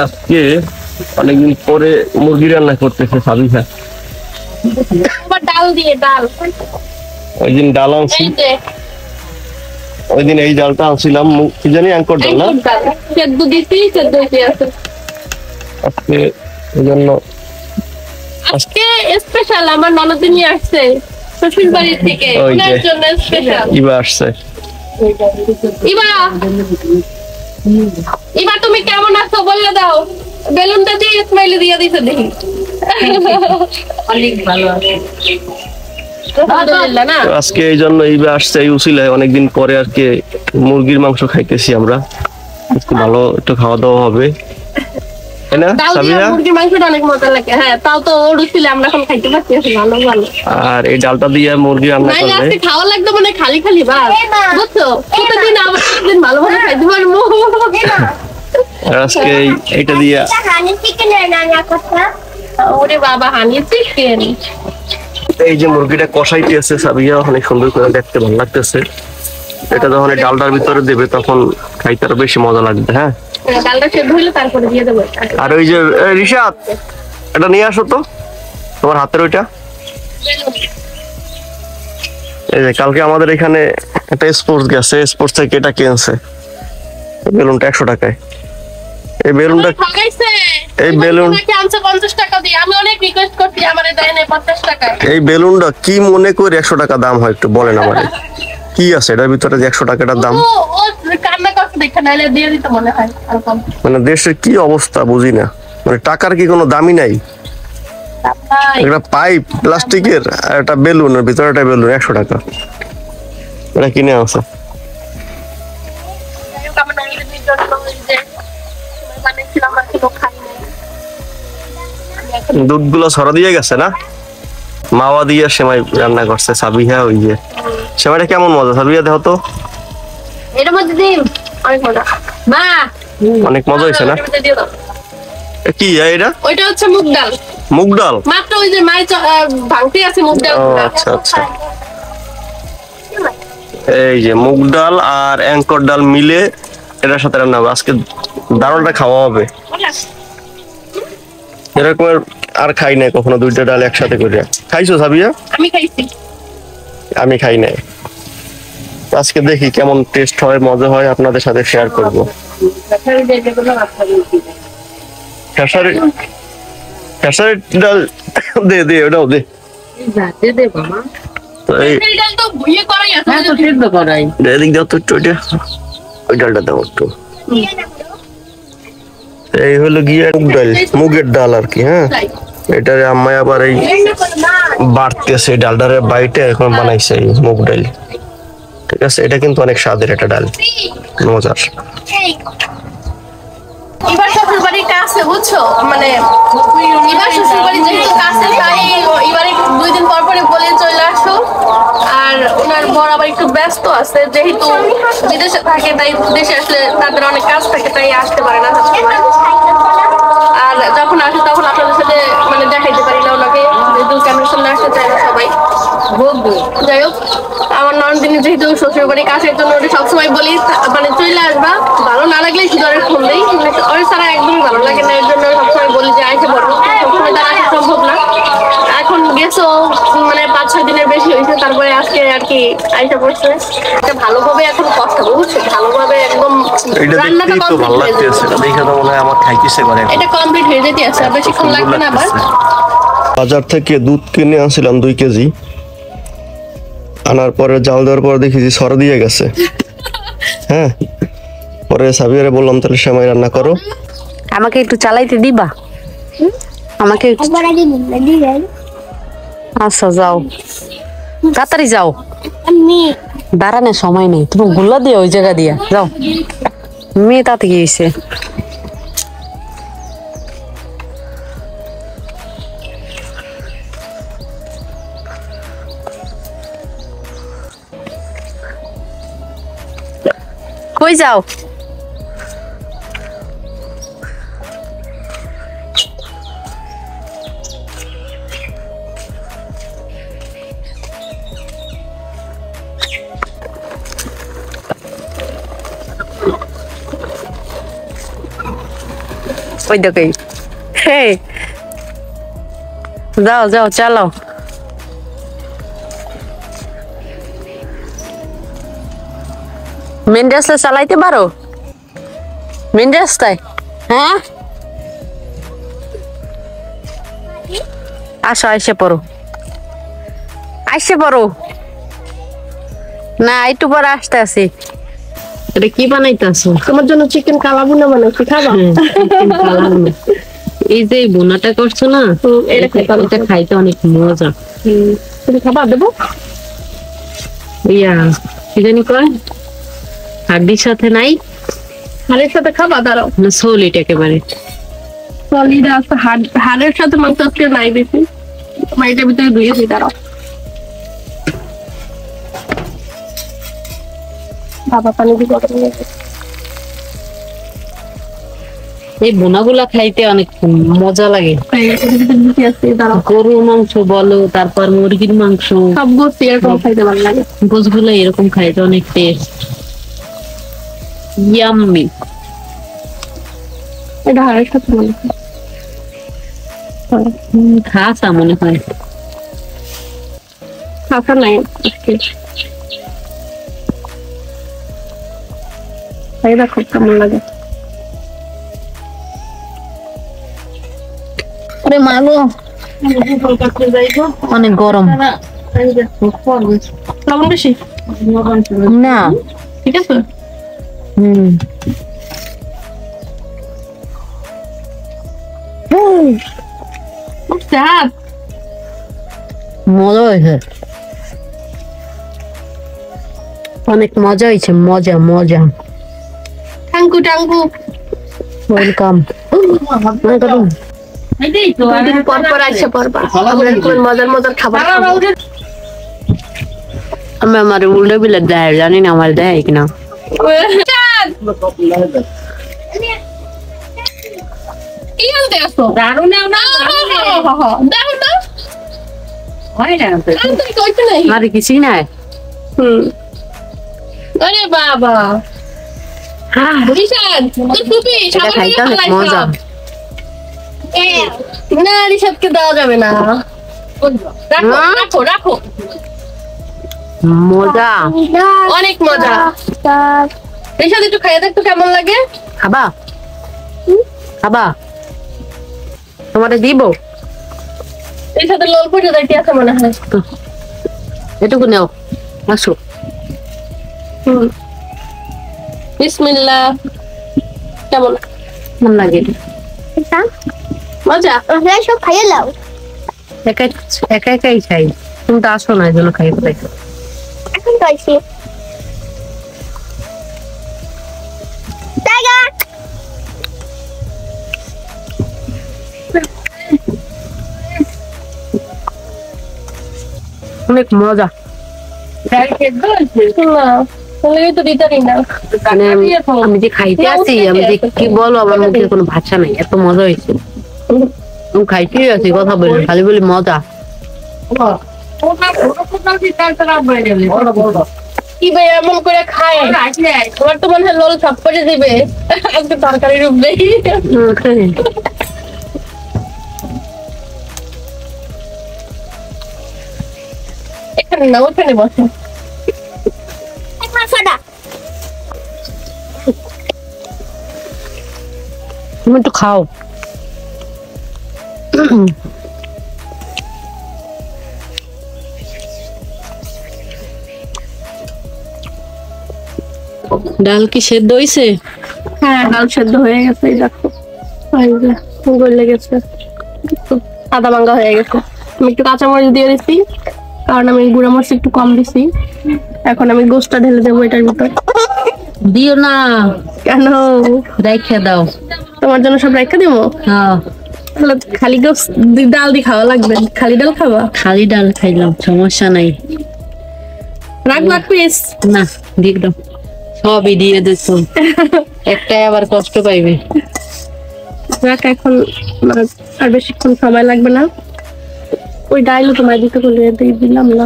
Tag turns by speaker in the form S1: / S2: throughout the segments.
S1: আজকে অনেকদিন পরে মুরগি রান্না করতেছে সাবিহা।
S2: ডাল দিয়ে ডাল।
S1: ওই দিন ডাল আনছি, ওই দিন এই ডালটা আনছিলাম, কি জানি অ্যাঙ্কর ডাল না,
S2: সেদ্ধ দিছি, সেদ্ধ হইতে আছে
S1: আজকে। এই জন্য
S2: আজকে স্পেশাল আমার ননদ নিয়ে আসছে শ্বশুর বাড়ি থেকে, ওনার জন্য স্পেশাল।
S1: ইবা আসছে।
S2: ইবা, ইবা তুমি কেমন আছো বলে দাও। বেলুনটা দিয়ে স্মাইলি দিয়ে দিতে দেখি। অনেক ভালো আছে আলহামদুলিল্লাহ না।
S1: আজকে এই জন্য ইবা আসছে, এই উসিলায় অনেকদিন পরে আর কি মুরগির মাংস খাইতেছি আমরা। একটু ভালো একটু খাওয়া দাওয়া হবে, তাই না সাবিহা?
S2: মুরগির মাংসটা অনেক মজা লাগে। হ্যাঁ, তাও তো ওর উসিলে আমরা এখন খাইতে পারছি। ভালো ভালো। আর
S1: এই ডালটা দিয়ে মুরগি রান্না করলে
S2: আজকে খাওয়া লাগতো মানে খালি খালি ভাত, বুঝছো? প্রতিদিন আবার প্রতিদিন ভালো ভালো খাইতে পারবো।
S1: আজকে এইটা দিয়ে
S2: হানি চিকেন রান্না করতে। ওরে বাবা, হানি চিকেন।
S1: এই যে মুরগিটা কষাইতে আছে সাবিহা, অনেক সুন্দর করে দেখতে ভালো লাগতেছে। এটা যখন ডালটার ভিতরে দেবে তখন খাইতে আরো বেশি মজা লাগবে। হ্যাঁ,
S2: ডালটা সেদ্ধ হইলে তারপরে দিয়ে দেবো।
S1: আর ওই যে রিশাদ, এটা নিয়ে আসো তো তোমার হাতের ওইটা। এই যে কালকে আমাদের এখানে একটা স্পোর্টস গেছে, স্পোর্টস থেকে এটা কিনছে বেলুনটা 100 টাকায়। এই বেলুনটা এই বেলুন
S2: 50 টাকা দিয়ে আমি অনেক রিকোয়েস্ট করছি, আমারে দেয় না 50 টাকা।
S1: এই বেলুনটা কি মনে করে 100 টাকা দাম হয় একটু বলেন আমারে, কি আছে এটার ভিতরে যে 100 টাকাটার দাম?
S2: ও কান্না করতে দেখে নাইলে দিয়ে দিতে মনে হয় এরকম।
S1: মানে দেশের কি অবস্থা বুঝি না, মানে টাকার কি কোনো দামই নাই? একটা পাইপ প্লাস্টিকের আর একটা বেলুনের ভিতরে একটা বেলুন 100 টাকা, এটা কিনে আছে। দুধ গুলো ছড়া দিয়ে গেছে না, মাওয়া দিয়ে সেমাই রান্না করছে সাবিহা। ওই যে সেমাইটা কেমন মজা সাবিহা, দেখো তো।
S2: এর মধ্যে দিন অনেক মজা। মা,
S1: অনেক মজা হয়েছে না? কি এটা?
S2: ওইটা হচ্ছে মুগ ডাল।
S1: মুগ ডাল
S2: মাত্র ওই যে মাই ভাঙতে আছে মুগ ডাল।
S1: আচ্ছা আচ্ছা, এই যে মুগ ডাল আর অ্যাঙ্কর ডাল মিলে এটার সাথে রান্না হবে আজকে। দারুণটা খাওয়া হবে, এরকম আর খাই নাই কখনো দুইটা ডাল একসাথে করে। খাইছো সাবিয়া?
S2: আমি খাইছি।
S1: আমি খাই নাই, আজকে দেখি কেমন টেস্ট হয়, মজা হয়, আপনাদের সাথে শেয়ার করব। খেসারি খেসারি ডাল দে দে, ওটাও দে। এদিক দাও তো একটু, ওই ডালটা দাও একটু। এই হলো গিয়ে মুগ ডাল, মুগের ডাল আর কি। হ্যাঁ, এটারে আম্মাই আবার এই বাড়তেছে ডালটারে বাইটে এখন বানাইছে এই মুগ ডাল। ঠিক আছে, এটা কিন্তু অনেক স্বাদের একটা ডাল, মজার।
S2: এবার শ্বশুর বাড়ির কাছে, বুঝছো, মানে এবার শ্বশুর বাড়ি যেহেতু কাছে, তাই এবারে 2 দিন পর পরে বলে চলে আসো। আর ওনার বর আবার একটু ব্যস্ত আছে, যেহেতু বিদেশে থাকে, তাই দেশে আসলে তাদের অনেক কাজ থাকে, তাই আসতে পারে না সবসময়। আর যখন আসে তখন আপনাদের সাথে মানে দেখাইতে পারি না ওনাকে, যেহেতু ক্যামেরার সামনে আসতে চায় না সবাই। যাই হোক, আমার ননদিনী যেহেতু শ্বশুর বাড়ির কাছের জন্য ওটা সবসময় বলি মানে চলে আসবা, ভালো না লাগলে শুধু ওর ফোন দেই, ওর ছাড়া একদমই ভালো লাগে না। এর জন্য সবসময় বলি যে আইসে পড়বো, সবসময় তার আসা সম্ভব না। এখন গেছো মানে 5-6 দিনের বেশি হয়েছে, তারপরে আজকে আর কি আইসা পড়ছে। এটা ভালোভাবে এখন কষ্ট বুঝছো, ভালোভাবে একদম রান্নাটা কমপ্লিট হয়ে যাচ্ছে। এটা কমপ্লিট হয়ে যেতে আছে, আর বেশিক্ষণ লাগবে না। আবার
S1: বাজার থেকে দুধ কিনে আনছিলাম 2 কেজি, আনার পরে জাল দেওয়ার পর দেখি যে সরা দিয়ে গেছে। হ্যাঁ, পরে সাবিয়ারে বললাম তাহলে সেমাই রান্না করো।
S3: আমাকে একটু চালাইতে দিবা? আমাকে আচ্ছা, যাও তাড়াতাড়ি যাও, দাঁড়ানোর সময় নেই। তুমি গুল্লা দিয়ে ওই জায়গা দিয়া যাও। মেয়ে তাতে গিয়েছে। কই যাও? ওই দেখো হে যাও যাও চালাও মেন রাস্তা চালাইতে পারো মেন রাস্তায় হ্যাঁ আসো আইসে পড়ো না একটু পরে আসতে আসি এটা কি বানাইতেছো
S2: তোমার জন্য চিকেন কালাবুনা বানাচ্ছি, খাবা?
S3: এই যে বোনাটা করছো না এটা খাইতে অনেক মজা
S2: তুমি খাবা? দেবো?
S3: ইয়া কি জানি কয় হাড্ডির সাথে নাই
S2: হাড়ের সাথে খাবা? দাঁড়াও,
S3: না সলিড একেবারে
S2: সলিড আছে, হাড়ের সাথে মাংস আজকে নাই বেশি, তোমার এটার ভিতরে ধুয়েছি। দাঁড়াও, বাবা পানি দিয়ে গরম নিয়ে গেছে।
S3: এই বোনাগুলা খাইতে অনেক মজা লাগে
S2: দাঁড়াও,
S3: গরুর মাংস বলো তারপর মুরগির মাংস
S2: সব গোস্ত এরকম খাইতে ভালো লাগে।
S3: গোছগুলো এরকম খাইতে অনেক টেস্ট ইয়াম্মি
S2: এটা হাড়ের সাথে মনে হয়
S3: খাসা মনে হয়
S2: খাসা নাই আজকে। তাই দেখো কেমন লাগে।
S3: আরে মাগো অনেক গরম
S2: লবণ বেশি
S3: না
S2: ঠিক আছে।
S3: মজা হয়েছে অনেক মজা হয়েছে মজা মজা
S2: টাঙ্কু টাঙ্কু
S3: ওয়েলকাম
S2: দুদিন পর পর আইসা পড়বা, আমরা এরকম মজার মজার খাবার খাবো।
S3: আমি আমার উল্টো বিলে দেয় জানি না আমার দেয় কিনা
S2: কি আনতে আসো? দারুন নাও না, দারুন না হয় না তো কইতে নাই
S3: আর কিছুই নাই
S2: আরে বাবা রিশাদ তুই ফুপি
S3: এটা খাইতে অনেক মজা
S2: না, রিশাদকে দেওয়া যাবে না, রাখো রাখো রাখো।
S3: মজা
S2: অনেক মজা। রিশাদ একটু খাইয়ে দেখতো কেমন লাগে।
S3: খাবা খাবা তোমারে দিব
S2: রিশাদের লোল পড়ে যাইতে আছে মনে হয়।
S3: এটুকু নাও আসো
S2: বিসমিল্লাহ। কেমন
S3: কেমন লাগে
S2: মজা?
S4: সব খাইয়ে লাও।
S3: একা একাই খাই তুমি তো আসো না এই জন্য খাই ফেলাই
S4: এখন তো আইছি টাইগার
S3: অনেক মজা মানে আমি যে খাইতে আছি আমি যে কি বলবো আমার মুখে কোনো ভাষা নাই এত মজা হয়েছে আমি খাইতেই আছি কথা বলি খালি বলি মজা
S2: কি ভাই এমন করে খায়, তোমার তো মনে হয় লোল সব করে দিবে। আজকে তরকারি রূপ দেই। এখানে না, ওখানে বসে।
S4: একবার ফটা
S3: তুমি একটু খাও ডাল কি সেদ্ধ হয়েছে?
S2: হ্যাঁ, ডাল সেদ্ধ হয়ে গেছে, এই দেখো গলে গেছে, আদা ভাঙ্গা হয়ে গেছে। আমি একটু কাঁচামরিচ দিয়ে দিচ্ছি কারণ আমি গুঁড়া মরিচ একটু কম দিছি। এখন আমি গোশটা ঢেলে দেবো এটার ভিতর।
S3: দিও না
S2: কেন?
S3: রেখে দাও
S2: তোমার জন্য সব রেখে দেবো।
S3: হ্যাঁ
S2: তাহলে খালি গোশ ডাল দিয়ে খাওয়া লাগবে। খালি ডাল খাবা?
S3: খালি ডাল খাইলাম সমস্যা নাই।
S2: রাখবা পিস?
S3: না দিয়ে দাও সবই দিয়ে দিচ্ছ একটাই আবার কষ্ট পাইবে।
S2: রাখ, এখন আর বেশিক্ষণ সময় লাগবে না। ওই ডাইলও তোমার দিতে বলে দিলাম না।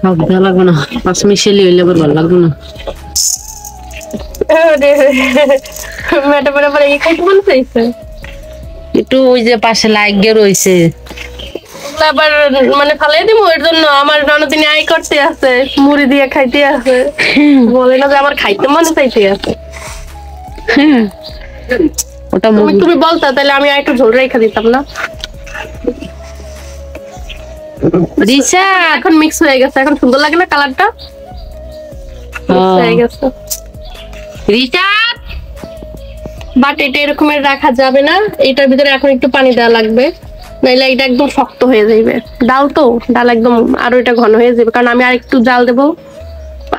S3: সব ভালো লাগবে না, পাঁচ মিশালি হইলে আবার ভালো লাগবে না।
S2: মেটা পরে পরে খাইতে মন চাইছে।
S3: একটু ওই যে পাশে লাগিয়ে রয়েছে।
S2: ওগুলো আবার মানে ফালাই দিব, এর জন্য আমার ননদিনী আয় করতে আছে, মুড়ি দিয়ে খাইতে আছে, বলে না যে আমার খাইতে মনে চাইতে আছে।
S3: ওটা মুগ-
S2: তুমি বলতা তাহলে আমি আর একটু ঝোল রেখে দিতাম না।
S3: রিচা
S2: এখন মিক্স হয়ে গেছে, এখন সুন্দর লাগে না কালারটা? হয়ে গেছে।
S3: রিচা
S2: বাট এটা এরকমের রাখা যাবে না, এটার ভিতরে এখন একটু পানি দেওয়া লাগবে, নাইলে এটা একদম শক্ত হয়ে যাবে। ডাল তো, ডাল একদম আরো এটা ঘন হয়ে যাবে, কারণ আমি আর একটু জাল দেবো,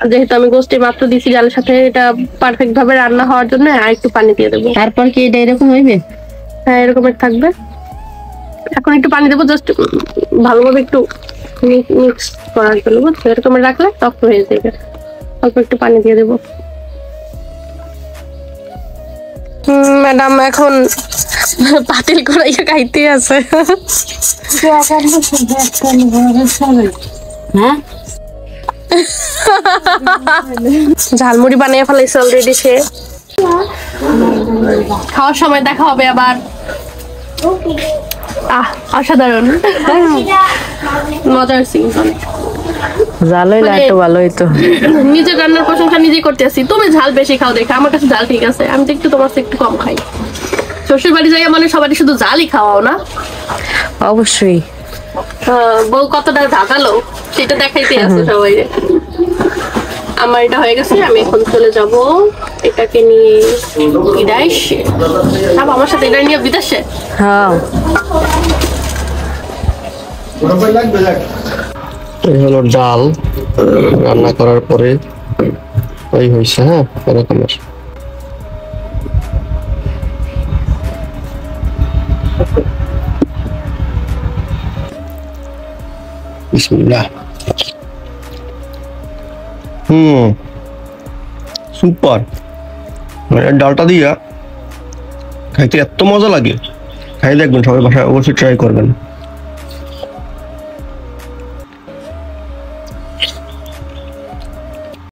S2: যেহেতু আমি গোস্তে মাত্র দিছি ডালের সাথে। এটা পারফেক্ট ভাবে রান্না হওয়ার জন্য আর একটু পানি দিয়ে দেবো।
S3: তারপর কি এটা এরকম হইবে?
S2: হ্যাঁ, এরকমের থাকবে। এখন একটু পানি দেবো, জাস্ট ভালোভাবে একটু মিক্স করার জন্য, বুঝছো? এরকমের রাখলে শক্ত হয়ে যাবে। অল্প একটু পানি দিয়ে দেবো। ম্যাডাম এখন পাতিল করাইয়া খাইতে আছে।
S3: হ্যাঁ
S2: ঝালমুড়ি বানিয়ে ফেলাইছে অলরেডি সে। খাওয়ার সময় দেখা হবে আবার। অসাধারণ, মজার সিন।
S3: জাল হইলে
S2: মানে-
S3: একটু ভালো হইতো।
S2: নিজের রান্নার প্রশংসা নিজেই করতেছি। তুমি ঝাল বেশি খাও দেখে আমার কাছে ঝাল ঠিক আছে, আমি তো একটু তোমার চেয়ে একটু কম খাই। শ্বশুর বাড়ি যাই মানে সবারই শুধু ঝালই খাওয়াও না?
S3: অবশ্যই।
S2: বউ কতটা ঝাঁকালো সেটা দেখাইতে আছে সবাই। আমার এটা হয়ে গেছে, আমি এখন চলে যাব এটাকে নিয়ে বিদেশে। আমার সাথে এটা নিয়ে বিদেশে।
S3: হ্যাঁ
S1: এই হলো ডাল রান্না করার পরে ওই হয়েছে। হ্যাঁ, এরকমের। বিসমিল্লাহ। সুপার। ডালটা দিয়া খাইতে এত মজা লাগে, খাই দেখবেন সবাই বাসায় অবশ্যই ট্রাই করবেন।